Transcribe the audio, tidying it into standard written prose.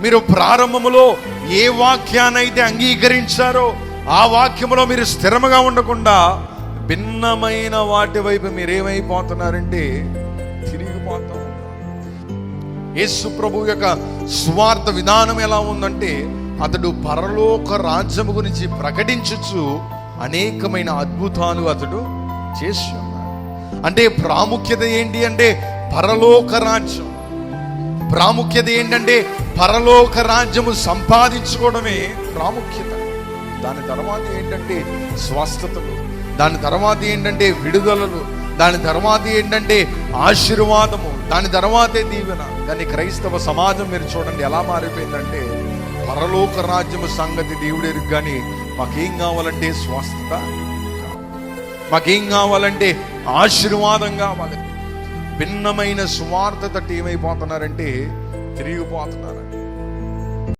మీరు ప్రారంభములో ఏ వాక్యాన్నైతే అంగీకరించారో ఆ వాక్యములో మీరు స్థిరముగా ఉండకుండా భిన్నమైన వాటి వైపు మీరేమైపోతున్నారంటే తిరిగిపోతా ఉన్నారు. యేసు ప్రభు యొక్క స్వార్థ విధానం ఎలా ఉందంటే, అతడు పరలోక రాజ్యము గురించి ప్రకటించుచు అనేకమైన అద్భుతాలు అతడు చేసి ఉన్నాడు. అంటే ప్రాముఖ్యత ఏంటి అంటే పరలోక రాజ్యం. ప్రాముఖ్యత ఏంటంటే పరలోక రాజ్యము సంపాదించుకోవడమే ప్రాముఖ్యత. దాని తర్వాత ఏంటంటే స్వస్థతలు, దాని తర్వాత ఏంటంటే విడుదలలు, దాని తర్వాత ఏంటంటే ఆశీర్వాదము, దాని తర్వాతే దీవెన. కానీ క్రైస్తవ సమాజం మీరు చూడండి ఎలా మారిపోయిందంటే, పరలోక రాజ్యము సంగతి దేవుడు ఎరుగు, కానీ మాకేం కావాలంటే స్వస్థత, మాకేం కావాలంటే ఆశీర్వాదం కావాలి. భిన్నమైన సువార్త తట్టి ఏమైపోతున్నారంటే తిరిగిపోతున్నారు.